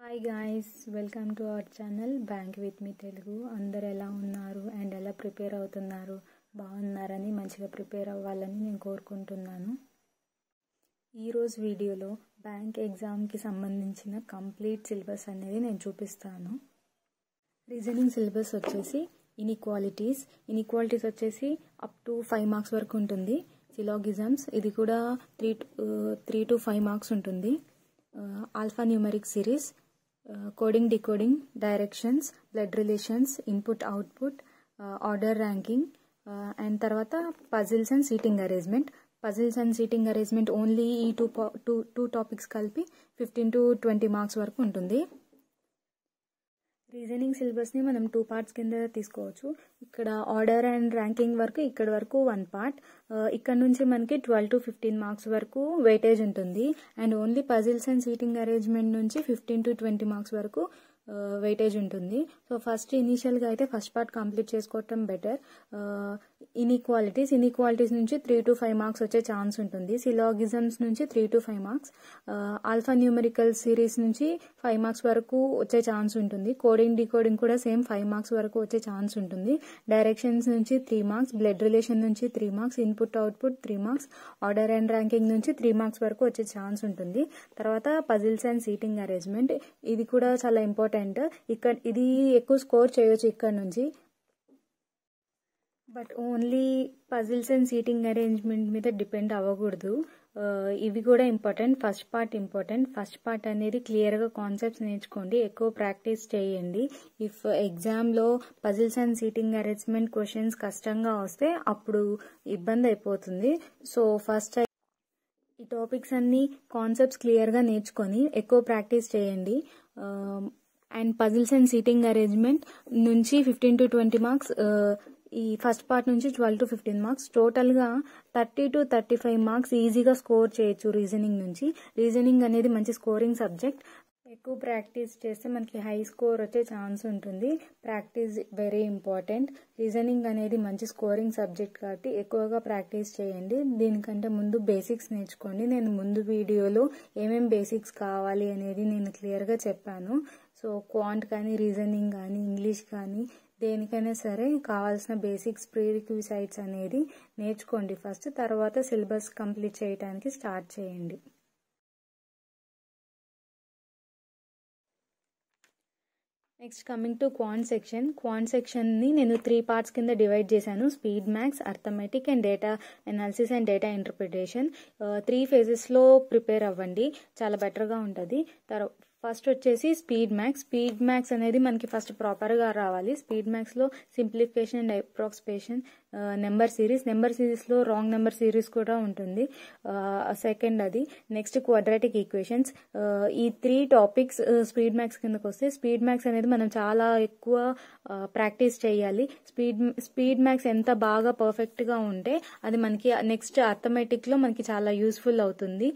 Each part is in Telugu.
Hi guys, welcome to our channel bank with me Telugu. అందరు ఎలా ఉన్నారు అండ్ ఎలా ప్రిపేర్ అవుతున్నారు? బాగున్నారని, మంచిగా ప్రిపేర్ అవ్వాలని నేను కోరుకుంటున్నాను. ఈరోజు వీడియోలో బ్యాంక్ ఎగ్జామ్కి సంబంధించిన కంప్లీట్ సిలబస్ అనేది నేను చూపిస్తాను. రీజనింగ్ సిలబస్ వచ్చేసి ఇన్ఈక్వాలిటీస్ వచ్చేసి అప్ టు 5 మార్క్స్ వరకు ఉంటుంది. సిలాగిజమ్స్ ఇది కూడా 3 to 5 మార్క్స్ ఉంటుంది. Alphanumeric series, coding decoding, directions, blood relations, input output, order ranking, and తర్వాత puzzles and seating arrangement only ఈ టూ టాపిక్స్ కలిపి 15 to 20 మార్క్స్ వరకు ఉంటుంది. రీజనింగ్ సిలబస్ని మనం 2 పార్ట్స్ కింద తీసుకోవచ్చు. ఇక్కడ ఆర్డర్ అండ్ ర్యాంకింగ్ వరకు ఇక్కడ వరకు 1 పార్ట్. ఇక్కడ నుంచి మనకి 12 to 15 మార్క్స్ వరకు వెయిటేజ్ ఉంటుంది. And only puzzles and seating arrangement నుంచి 15 to 20 మార్క్స్ వరకు వెయిటేజ్ ఉంటుంది. సో ఫస్ట్ ఇనీషియల్గా అయితే ఫస్ట్ పార్ట్ కంప్లీట్ చేసుకోవటం బెటర్. ఇన్ఈక్వాలిటీస్ నుంచి 3 to 5 మార్క్స్ వచ్చే ఛాన్స్ ఉంటుంది. సిలాగిజమ్స్ నుంచి 3 to 5 marks, alpha numerical series నుంచి 5 మార్క్స్ వరకు వచ్చే ఛాన్స్ ఉంటుంది. కోడింగ్ డికోడింగ్ కూడా సేమ్ 5 మార్క్స్ వరకు వచ్చే ఛాన్స్ ఉంటుంది. డైరెక్షన్స్ నుంచి 3 మార్క్స్, బ్లడ్ రిలేషన్ నుంచి 3 marks, input output 3 marks, order and ranking నుంచి 3 మార్క్స్ వరకు వచ్చే ఛాన్స్ ఉంటుంది. తర్వాత పజిల్స్ అండ్ సీటింగ్ అరేంజ్మెంట్, ఇది కూడా చాలా ఇంపార్టెంట్. ఇది ఎక్కువ స్కోర్ చేయొచ్చు ఇక్కడ నుంచి. But only puzzles and seating arrangement మీద డిపెండ్ అవ్వకూడదు. ఇవి కూడా ఇంపార్టెంట్. ఫస్ట్ పార్ట్ అనేది క్లియర్గా కాన్సెప్ట్స్ నేర్చుకోండి, ఎక్కువ ప్రాక్టీస్ చేయండి. ఇఫ్ ఎగ్జామ్లో puzzles and seating arrangement questions కష్టంగా వస్తే అప్పుడు ఇబ్బంది అయిపోతుంది. సో ఫస్ట్ ఈ టాపిక్స్ అన్ని కాన్సెప్ట్స్ క్లియర్గా నేర్చుకొని ఎక్కువ ప్రాక్టీస్ చేయండి. And puzzles and seating arrangement నుంచి 15 to 20 మార్క్స్, ఈ ఫస్ట్ పార్ట్ నుంచి 12 to 15 మార్క్స్, టోటల్గా 30 to 35 మార్క్స్ ఈజీగా స్కోర్ చేయొచ్చు రీజనింగ్ నుంచి. రీజనింగ్ అనేది మంచి స్కోరింగ్ సబ్జెక్ట్. ఎక్కువ ప్రాక్టీస్ చేస్తే మనకి హై స్కోర్ వచ్చే ఛాన్స్ ఉంటుంది. Practice very important. రీజనింగ్ అనేది మంచి స్కోరింగ్ సబ్జెక్ట్ కాబట్టి ఎక్కువగా ప్రాక్టీస్ చేయండి. దీనికంటే ముందు బేసిక్స్ నేర్చుకోండి. నేను ముందు వీడియోలో ఏమేం బేసిక్స్ కావాలి అనేది నేను క్లియర్గా చెప్పాను. సో క్వాంట్ కానీ, రీజనింగ్ కానీ, ఇంగ్లీష్ కానీ, దేనికైనా సరే కావాల్సిన బేసిక్స్, ప్రీరిక్విజైట్స్ అనేది నేర్చుకోండి ఫస్ట్. తర్వాత సిలబస్ కంప్లీట్ చేయడానికి స్టార్ట్ చేయండి. నెక్స్ట్ కమింగ్ టు క్వాంట్ సెక్షన్ని నేను 3 పార్ట్స్ కింద డివైడ్ చేశాను. Speed maths, arithmetic and data analysis and data interpretation. 3 ఫేజెస్లో ప్రిపేర్ అవ్వండి, చాలా బెటర్గా ఉంటుంది. ఫస్ట్ వచ్చేసి స్పీడ్ మ్యాథ్స్ అనేది మనకి ఫస్ట్ ప్రాపర్గా రావాలి. స్పీడ్ మ్యాథ్స్లో సింప్లిఫికేషన్ అండ్ అప్రాక్సిమేషన్, నెంబర్ సిరీస్లో రాంగ్ నెంబర్ సిరీస్ కూడా ఉంటుంది. సెకండ్ అది. Next quadratic equations. ఈ 3 టాపిక్స్ స్పీడ్ మ్యాథ్స్ కిందకి వస్తే, స్పీడ్ మ్యాథ్స్ అనేది మనం చాలా ఎక్కువ ప్రాక్టీస్ చేయాలి. స్పీడ్ మ్యాథ్స్ ఎంత బాగా పర్ఫెక్ట్గా ఉంటే అది మనకి నెక్స్ట్ అర్థమెటిక్లో మనకి చాలా యూస్ఫుల్ అవుతుంది.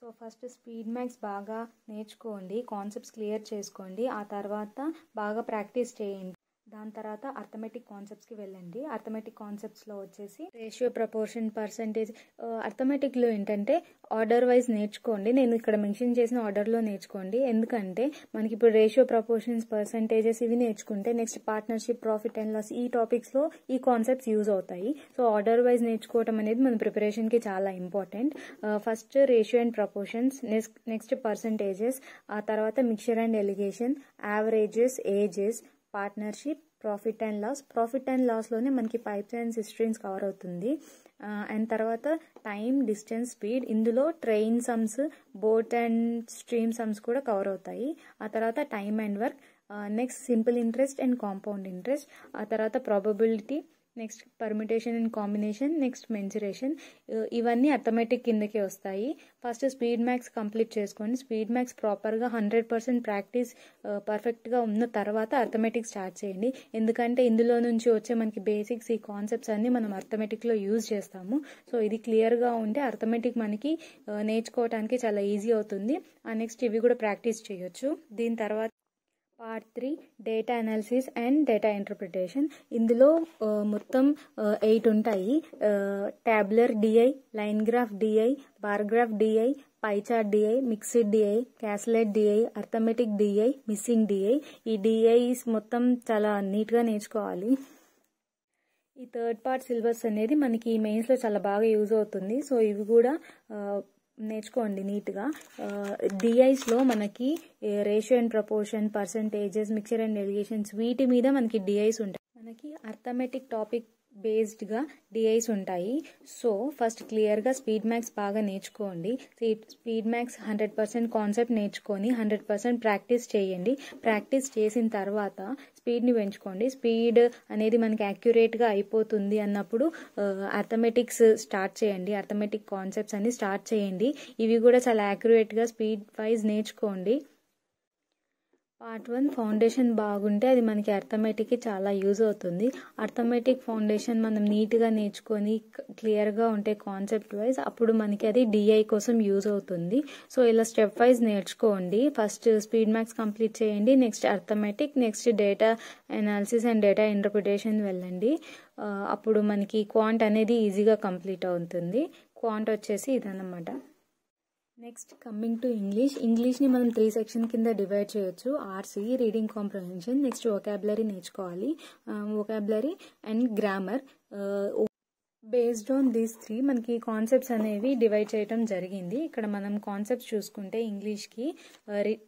సో ఫస్ట్ స్పీడ్ మ్యాథ్స్ బాగా నేర్చుకోండి, కాన్సెప్ట్స్ క్లియర్ చేసుకోండి. ఆ తర్వాత బాగా ప్రాక్టీస్ చేయండి. దాని తర్వాత అర్థమెటిక్ కాన్సెప్ట్స్కి వెళ్ళండి. అర్థమెటిక్ కాన్సెప్ట్స్లో వచ్చేసి రేషియో, ప్రపోర్షన్, పర్సంటేజ్. అర్థమెటిక్లో ఏంటంటే ఆర్డర్ వైజ్ నేర్చుకోండి. నేను ఇక్కడ మెన్షన్ చేసిన ఆర్డర్లో నేర్చుకోండి. ఎందుకంటే మనకి ఇప్పుడు రేషియో, ప్రపోర్షన్స్, పర్సంటేజెస్ ఇవి నేర్చుకుంటే next partnership, profit and loss, ఈ టాపిక్స్లో ఈ కాన్సెప్ట్స్ యూజ్ అవుతాయి. సో ఆర్డర్ వైజ్ నేర్చుకోవటం అనేది మన ప్రిపరేషన్కి చాలా important. First ratio and proportions, next percentages, ఆ తర్వాత mixture and alligation, averages, ages, partnership, profit and లాస్లోనే మనకి పైప్స్ అండ్ సిస్టరీన్స్ కవర్ అవుతుంది. అండ్ తర్వాత టైం, డిస్టెన్స్, స్పీడ్, ఇందులో train sums, boat and stream sums కూడా కవర్ అవుతాయి. ఆ తర్వాత time and work, next simple interest and compound interest, ఆ తర్వాత probability, next permutation and combination, next mensuration. ఇవన్నీ అర్థమెటిక్ కిందకే వస్తాయి. ఫస్ట్ స్పీడ్ మ్యాథ్స్ కంప్లీట్ చేసుకోండి. స్పీడ్ మ్యాథ్స్ ప్రాపర్గా 100% ప్రాక్టీస్ పర్ఫెక్ట్గా ఉన్న తర్వాత అర్థమెటిక్ స్టార్ట్ చేయండి. ఎందుకంటే ఇందులో నుంచి వచ్చే మనకి బేసిక్స్, ఈ కాన్సెప్ట్స్ అన్ని మనం అర్థమెటిక్లో యూజ్ చేస్తాము. సో ఇది క్లియర్గా ఉంటే అర్థమెటిక్ మనకి నేర్చుకోవడానికి చాలా ఈజీ అవుతుంది. నెక్స్ట్ ఇవి కూడా ప్రాక్టీస్ చేయొచ్చు. దీని తర్వాత part 3 data analysis and data interpretation. ఇందులో మొత్తం 8 ఉంటాయి. Tabular DI, line graph DI, bar graph DI, pie chart DI, mixed DI, caselet DI, arithmetic DI, missing DI. ఈ డిఐస్ మొత్తం చాలా నీట్గా నేర్చుకోవాలి. ఈ థర్డ్ పార్ట్ సిలబస్ అనేది మనకి మెయిన్స్లో చాలా బాగా యూజ్ అవుతుంది. సో ఇవి కూడా నేర్చుకోండి నీట్గా. డిఐస్లో మనకి ratio and proportion, percentages, mixture and delegations, వీటి మీద మనకి డిఐస్ ఉంటాయి. మనకి అర్థమెటిక్ టాపిక్ బేస్డ్గా డిఐస్ ఉంటాయి. సో ఫస్ట్ క్లియర్గా స్పీడ్ మ్యాథ్స్ బాగా నేర్చుకోండి. స్పీడ్ మ్యాథ్స్ 100% కాన్సెప్ట్ నేర్చుకొని 100% ప్రాక్టీస్ చేయండి. ప్రాక్టీస్ చేసిన తర్వాత స్పీడ్ని పెంచుకోండి. స్పీడ్ అనేది మనకి యాక్యురేట్గా అయిపోతుంది అన్నప్పుడు అర్థమెటిక్స్ స్టార్ట్ చేయండి. అర్థమెటిక్ కాన్సెప్ట్స్ అన్ని స్టార్ట్ చేయండి. ఇవి కూడా చాలా యాక్యురేట్గా స్పీడ్ వైజ్ నేర్చుకోండి. పార్ట్ 1 ఫౌండేషన్ బాగుంటే అది మనకి అర్థమెటిక్కి చాలా యూజ్ అవుతుంది. అర్థమెటిక్ ఫౌండేషన్ మనం నీట్గా నేర్చుకొని క్లియర్గా ఉంటే కాన్సెప్ట్ వైజ్, అప్పుడు మనకి అది డిఐ కోసం యూజ్ అవుతుంది. సో ఇలా స్టెప్ వైజ్ నేర్చుకోండి. ఫస్ట్ స్పీడ్ మ్యాథ్స్ కంప్లీట్ చేయండి, next arithmetic, next data analysis and data interpretation వెళ్ళండి. అప్పుడు మనకి క్వాంట్ అనేది ఈజీగా కంప్లీట్ అవుతుంది. క్వాంట్ వచ్చేసి ఇదన్నమాట. నెక్స్ట్ కమింగ్ టు ఇంగ్లీష్ని మనం 3 సెక్షన్ కింద డివైడ్ చేయొచ్చు. RC, reading comprehension, next vocabulary నేర్చుకోవాలి. Vocabulary and grammar. Based on these 3 మనకి కాన్సెప్ట్స్ అనేవి డివైడ్ చేయడం జరిగింది. ఇక్కడ మనం కాన్సెప్ట్స్ చూసుకుంటే ఇంగ్లీష్కి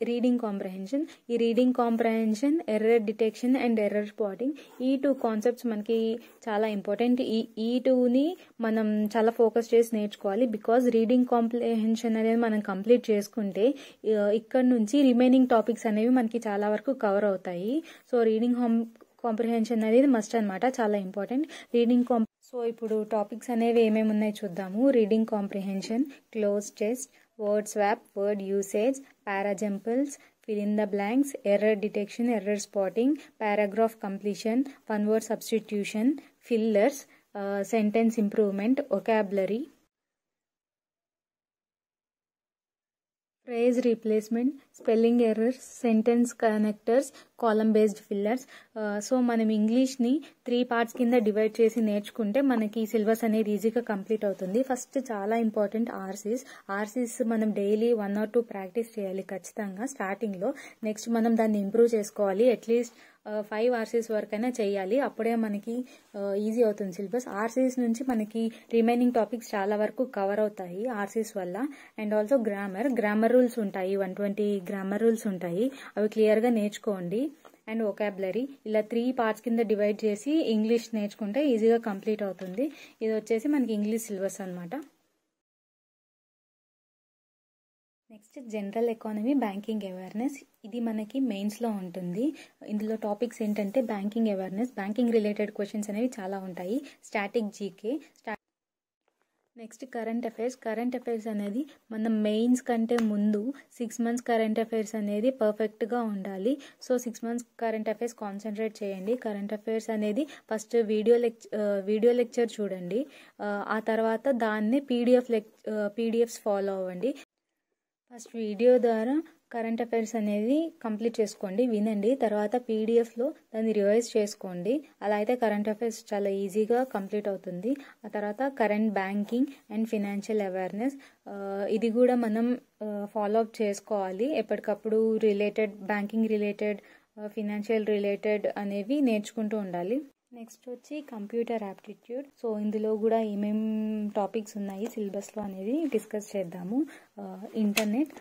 రీడింగ్ కాంప్రహెన్షన్. ఈ reading comprehension, error detection and error spotting, ఈ 2 కాన్సెప్ట్స్ మనకి చాలా ఇంపార్టెంట్. ఈ 2ని మనం చాలా ఫోకస్ చేసి నేర్చుకోవాలి. బికాజ్ రీడింగ్ కాంప్రహెన్షన్ అనేది మనం కంప్లీట్ చేసుకుంటే ఇక్కడ నుంచి రిమైనింగ్ టాపిక్స్ అనేవి మనకి చాలా వరకు కవర్ అవుతాయి. సో రీడింగ్ కాంప్రహెన్షన్ అనేది మస్ట్ అనమాట, చాలా ఇంపార్టెంట్. సో ఇప్పుడు టాపిక్స్ అనేవి ఏమేమి ఉన్నాయి చూద్దాము. Reading comprehension, cloze test, word swap, word usage, parajumbles, fill in the blanks, error detection, error spotting, paragraph completion, one word substitution, fillers, sentence improvement, vocabulary, phrase replacement, spelling errors, sentence connectors, column based fillers. So మనం ఇంగ్లీష్ని 3 పార్ట్స్ కింద డివైడ్ చేసి నేర్చుకుంటే మనకి సిలబస్ అనేది ఈజీగా కంప్లీట్ అవుతుంది. ఫస్ట్ చాలా ఇంపార్టెంట్ ఆర్సీస్ మనం డైలీ 1 or 2 ప్రాక్టీస్ చేయాలి ఖచ్చితంగా స్టార్టింగ్లో. నెక్స్ట్ మనం దాన్ని ఇంప్రూవ్ చేసుకోవాలి. అట్లీస్ట్ 5 ఆర్సీస్ వరకు అయినా చేయాలి. అప్పుడే మనకి ఈజీ అవుతుంది సిలబస్. ఆర్సీస్ నుంచి మనకి రిమైనింగ్ టాపిక్స్ చాలా వరకు కవర్ అవుతాయి ఆర్సీస్ వల్ల. అండ్ ఆల్సో గ్రామర్ రూల్స్ ఉంటాయి, 120 గ్రామర్ రూల్స్ ఉంటాయి. అవి క్లియర్గా నేర్చుకోండి. అండ్ వొకాబులరీ, ఇలా 3 పార్ట్స్ కింద డివైడ్ చేసి ఇంగ్లీష్ నేర్చుకుంటే ఈజీగా కంప్లీట్ అవుతుంది. ఇది వచ్చేసి మనకి ఇంగ్లీష్ సిలబస్ అనమాట. Next general economy, banking awareness. ఇది మనకి మెయిన్స్లో ఉంటుంది. ఇందులో టాపిక్స్ ఏంటంటే banking awareness, banking related questions అనేవి చాలా ఉంటాయి. Static GK. Next current affairs అనేది మనం మెయిన్స్ కంటే ముందు 6 months కరెంట్ అఫైర్స్ అనేది పర్ఫెక్ట్గా ఉండాలి. So 6 months current affairs concentrate చేయండి. కరెంట్ అఫైర్స్ అనేది ఫస్ట్ వీడియో లెక్చర్ చూడండి. ఆ తర్వాత దాన్ని పీడిఎఫ్స్ ఫాలో అవ్వండి. ఫస్ట్ వీడియో ద్వారా కరెంట్ అఫైర్స్ అనేది కంప్లీట్ చేసుకోండి, వినండి. తర్వాత పీడిఎఫ్లో దాన్ని రివైజ్ చేసుకోండి. అలా అయితే కరెంట్ అఫైర్స్ చాలా ఈజీగా కంప్లీట్ అవుతుంది. ఆ తర్వాత current banking and financial awareness, ఇది కూడా మనం ఫాలో అప్ చేసుకోవాలి. ఎప్పటికప్పుడు బ్యాంకింగ్ రిలేటెడ్, ఫినాన్షియల్ రిలేటెడ్ అనేవి నేర్చుకుంటూ ఉండాలి. నెక్స్ట్ వచ్చి కంప్యూటర్ యాప్టిట్యూడ్. సో ఇందులో కూడా ఏమేం టాపిక్స్ ఉన్నాయి సిలబస్లో అనేది డిస్కస్ చేద్దాము. Internet,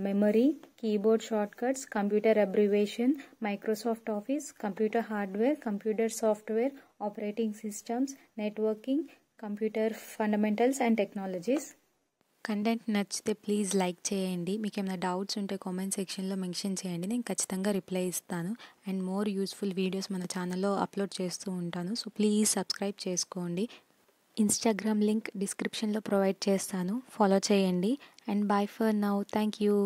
memory, keyboard short cuts, computer abbreviation, Microsoft office, computer hardware, computer software, operating systems, networking, computer fundamentals and technologies. Content నచ్చితే ప్లీజ్ లైక్ చేయండి. మీకు ఏమైనా డౌట్స్ ఉంటే కామెంట్ సెక్షన్లో మెన్షన్ చేయండి, నేను ఖచ్చితంగా రిప్లై ఇస్తాను. అండ్ మోర్ యూస్ఫుల్ వీడియోస్ మన ఛానల్లో అప్లోడ్ చేస్తూ ఉంటాను. సో ప్లీజ్ సబ్స్క్రైబ్ చేసుకోండి. ఇన్స్టాగ్రామ్ లింక్ డిస్క్రిప్షన్లో ప్రొవైడ్ చేస్తాను, ఫాలో చేయండి. And bye for now. Thank you.